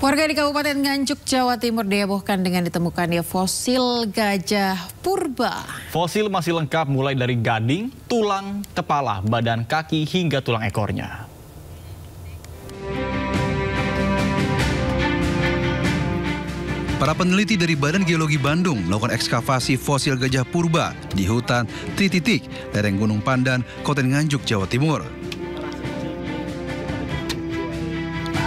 Warga di Kabupaten Nganjuk, Jawa Timur dihebohkan dengan ditemukannya fosil gajah purba. Fosil masih lengkap mulai dari gading, tulang, kepala, badan, kaki, hingga tulang ekornya. Para peneliti dari Badan Geologi Bandung melakukan ekskavasi fosil gajah purba di hutan Trititik, lereng Gunung Pandan, Kabupaten Nganjuk, Jawa Timur.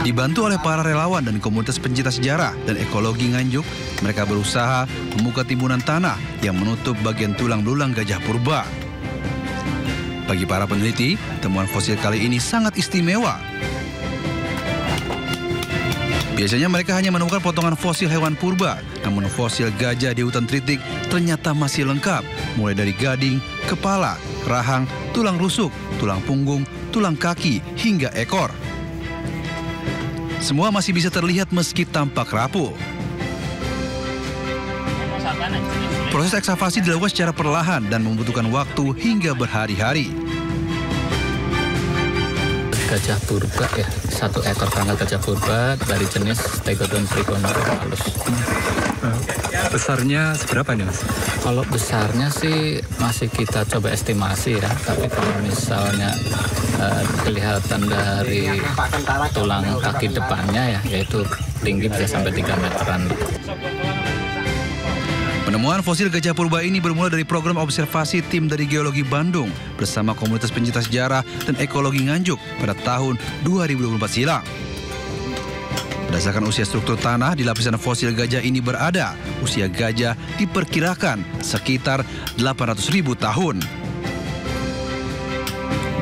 Dibantu oleh para relawan dan komunitas pencinta sejarah dan ekologi Nganjuk, mereka berusaha membuka timbunan tanah yang menutup bagian tulang belulang gajah purba. Bagi para peneliti, temuan fosil kali ini sangat istimewa. Biasanya mereka hanya menemukan potongan fosil hewan purba, namun fosil gajah di hutan Tritik ternyata masih lengkap, mulai dari gading, kepala, rahang, tulang rusuk, tulang punggung, tulang kaki, hingga ekor. Semua masih bisa terlihat meski tampak rapuh. Proses ekskavasi dilakukan secara perlahan dan membutuhkan waktu hingga berhari-hari. Gajah purba ya, satu ekor pangkal gajah purba dari jenis Stegodon trigonophalus. Besarnya seberapa nih, Mas? Kalau besarnya sih masih kita coba estimasi ya, tapi kalau misalnya kelihatan dari tulang kaki depannya ya, yaitu tinggi bisa sampai 3 meteran. Penemuan fosil gajah purba ini bermula dari program observasi tim dari Geologi Bandung bersama komunitas pencinta sejarah dan ekologi Nganjuk pada tahun 2024 silam. Berdasarkan usia struktur tanah di lapisan fosil gajah ini berada, usia gajah diperkirakan sekitar 800.000 tahun.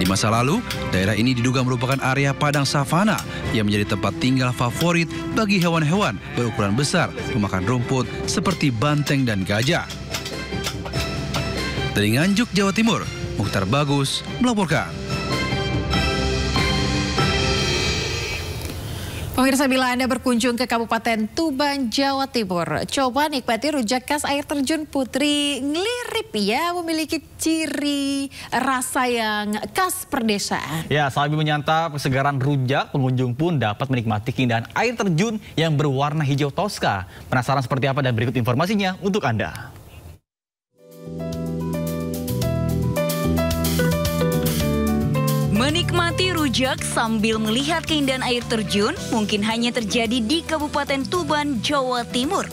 Di masa lalu, daerah ini diduga merupakan area padang savana yang menjadi tempat tinggal favorit bagi hewan-hewan berukuran besar pemakan rumput seperti banteng dan gajah. Dari Nganjuk, Jawa Timur, Mukhtar Bagus melaporkan. Pemirsa, bila Anda berkunjung ke Kabupaten Tuban, Jawa Timur, coba nikmati rujak khas air terjun Putri Nglirip ya, memiliki ciri rasa yang khas perdesaan. Ya, sambil menyantap kesegaran rujak, pengunjung pun dapat menikmati keindahan air terjun yang berwarna hijau toska. Penasaran seperti apa? Dan berikut informasinya untuk Anda. Menikmati rujak sambil melihat keindahan air terjun mungkin hanya terjadi di Kabupaten Tuban, Jawa Timur.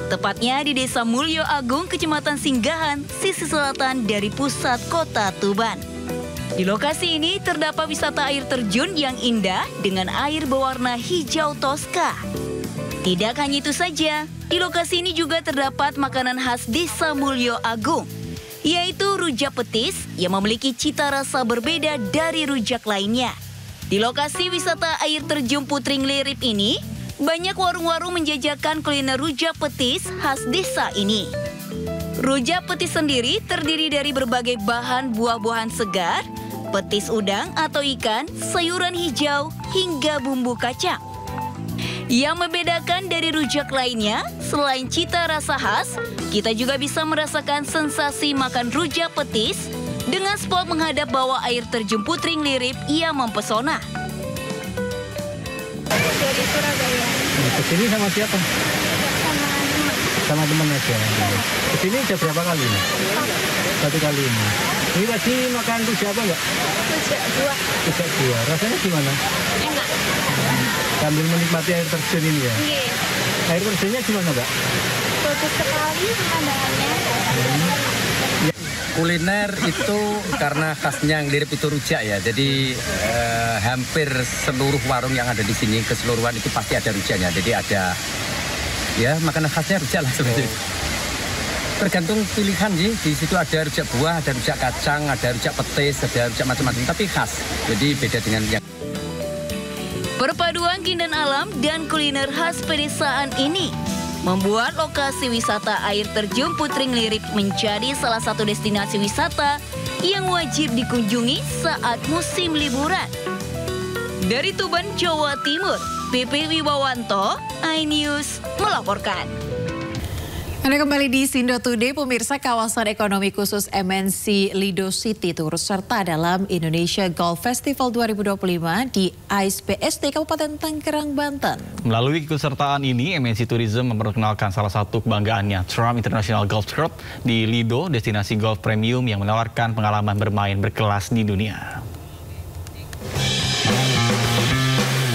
Tepatnya di Desa Mulyo Agung, Kecamatan Singgahan, sisi selatan dari pusat kota Tuban. Di lokasi ini terdapat wisata air terjun yang indah dengan air berwarna hijau toska. Tidak hanya itu saja, di lokasi ini juga terdapat makanan khas Desa Mulyo Agung, yaitu rujak petis yang memiliki cita rasa berbeda dari rujak lainnya. Di lokasi wisata air terjun Putri Nglirip ini, banyak warung-warung menjajakan kuliner rujak petis khas desa ini. Rujak petis sendiri terdiri dari berbagai bahan buah-buahan segar, petis udang atau ikan, sayuran hijau, hingga bumbu kacang. Yang membedakan dari rujak lainnya, selain cita rasa khas, kita juga bisa merasakan sensasi makan rujak petis dengan spot menghadap bawah air terjun Putri Nglirip yang mempesona. Dari Surabaya. Kesini sama siapa? Sama teman aja. Kesini udah berapa kali ini? Satu kali ini. Ini tadi makan rujak apa enggak? Rujak buah. Rujak buah. Rasanya gimana? Enak. Sambil menikmati air terjun ini ya? Iya. Air terjunnya gimana, Mbak? Bagus sekali pemandangannya. Kuliner itu karena khasnya Nglirip itu rujak ya, jadi hampir seluruh warung yang ada di sini keseluruhan itu pasti ada rujaknya. Jadi ada ya makanan khasnya rujak lah sebenarnya. Tergantung pilihan sih, di situ ada rujak buah, ada rujak kacang, ada rujak petis, ada rujak macam-macam, tapi khas. Jadi beda dengan yang Perpaduan keindahan alam dan kuliner khas pedesaan ini membuat lokasi wisata air terjun Putri Nglirip menjadi salah satu destinasi wisata yang wajib dikunjungi saat musim liburan. Dari Tuban, Jawa Timur, PP Wibawanto, iNews melaporkan. Anda kembali di Sindo Today, pemirsa. Kawasan ekonomi khusus MNC Lido City turut serta dalam Indonesia Golf Festival 2025 di AISPSD Kabupaten Tangerang, Banten. Melalui keikutsertaan ini, MNC Tourism memperkenalkan salah satu kebanggaannya, Trump International Golf Club di Lido, destinasi golf premium yang menawarkan pengalaman bermain berkelas di dunia.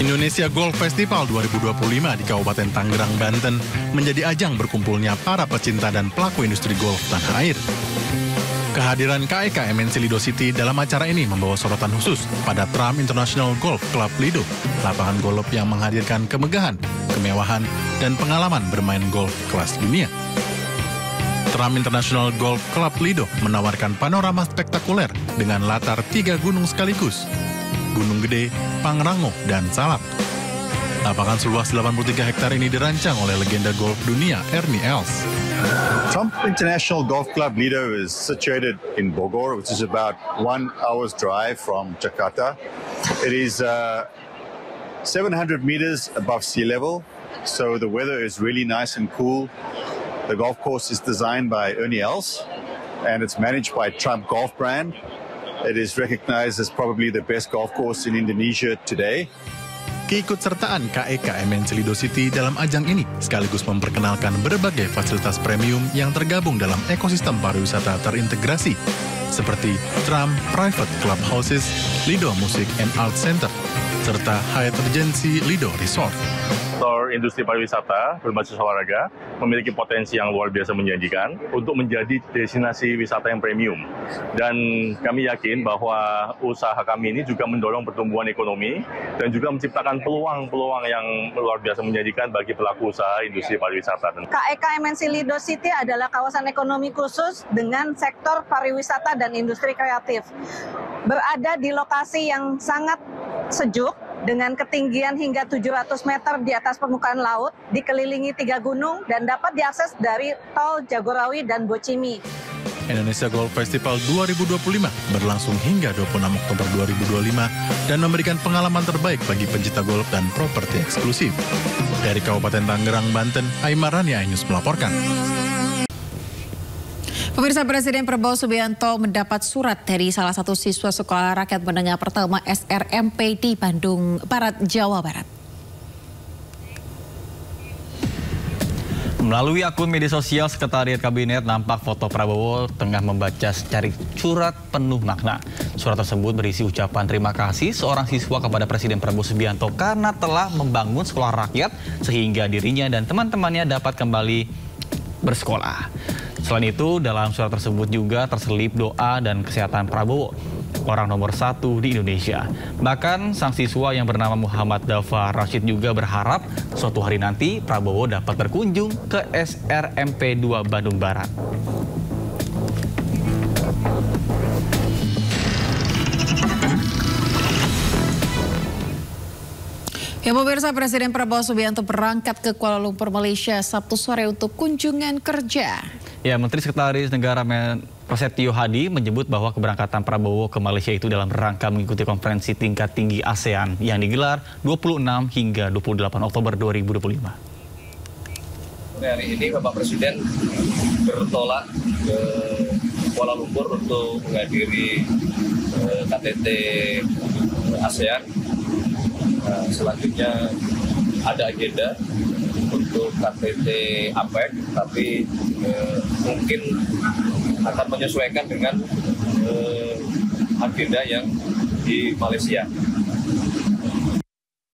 Indonesia Golf Festival 2025 di Kabupaten Tangerang, Banten menjadi ajang berkumpulnya para pecinta dan pelaku industri golf tanah air. Kehadiran KEK MNC Lido City dalam acara ini membawa sorotan khusus pada Trump International Golf Club Lido, lapangan golf yang menghadirkan kemegahan, kemewahan, dan pengalaman bermain golf kelas dunia. Trump International Golf Club Lido menawarkan panorama spektakuler dengan latar 3 gunung sekaligus, Gunung Gede, Pangrango, dan Salak. Lapangan seluas 83 hektar ini dirancang oleh legenda golf dunia Ernie Els. Trump International Golf Club Lido is situated in Bogor, which is about 1 hour's drive from Jakarta. It is 700 meters above sea level, so the weather is really nice and cool. The golf course is designed by Ernie Els, and it's managed by Trump Golf brand. It is recognized as probably the best golf course in Indonesia today. Keikutsertaan KEK MNC Lido City dalam ajang ini sekaligus memperkenalkan berbagai fasilitas premium yang tergabung dalam ekosistem pariwisata terintegrasi, seperti Trump Private Club Houses, Lido Music and Art Center, serta Hyatt Regency Lido Resort. Sektor industri pariwisata berbasis olahraga memiliki potensi yang luar biasa menjanjikan untuk menjadi destinasi wisata yang premium. Dan kami yakin bahwa usaha kami ini juga mendorong pertumbuhan ekonomi dan juga menciptakan peluang-peluang yang luar biasa menjanjikan bagi pelaku usaha industri pariwisata. KEK MNC Lido City adalah kawasan ekonomi khusus dengan sektor pariwisata dan industri kreatif. Berada di lokasi yang sangat sejuk, dengan ketinggian hingga 700 meter di atas permukaan laut, dikelilingi 3 gunung, dan dapat diakses dari tol Jagorawi dan Bocimi. Indonesia Golf Festival 2025 berlangsung hingga 26 Oktober 2025 dan memberikan pengalaman terbaik bagi pencinta golf dan properti eksklusif. Dari Kabupaten Tangerang, Banten, Aimarani Ainus melaporkan. Pemirsa, Presiden Prabowo Subianto mendapat surat dari salah satu siswa Sekolah Rakyat Menengah Pertama SRMP di Bandung Barat, Jawa Barat. Melalui akun media sosial Sekretariat Kabinet, nampak foto Prabowo tengah membaca secari surat penuh makna. Surat tersebut berisi ucapan terima kasih seorang siswa kepada Presiden Prabowo Subianto karena telah membangun sekolah rakyat sehingga dirinya dan teman-temannya dapat kembali bersekolah. Selain itu, dalam surat tersebut juga terselip doa dan kesehatan Prabowo, orang nomor 1 di Indonesia. Bahkan sang siswa yang bernama Muhammad Dafa Rashid juga berharap suatu hari nanti Prabowo dapat berkunjung ke SRMP 2 Bandung Barat. Ya, pemirsa, Presiden Prabowo Subianto berangkat ke Kuala Lumpur, Malaysia Sabtu sore untuk kunjungan kerja. Ya, Menteri Sekretaris Negara Prasetyo Hadi menyebut bahwa keberangkatan Prabowo ke Malaysia itu dalam rangka mengikuti konferensi tingkat tinggi ASEAN yang digelar 26 hingga 28 Oktober 2025. Hari ini Bapak Presiden bertolak ke Kuala Lumpur untuk menghadiri KTT ASEAN. Selanjutnya ada agenda untuk KTT APEC, tapi mungkin akan menyesuaikan dengan agenda yang di Malaysia.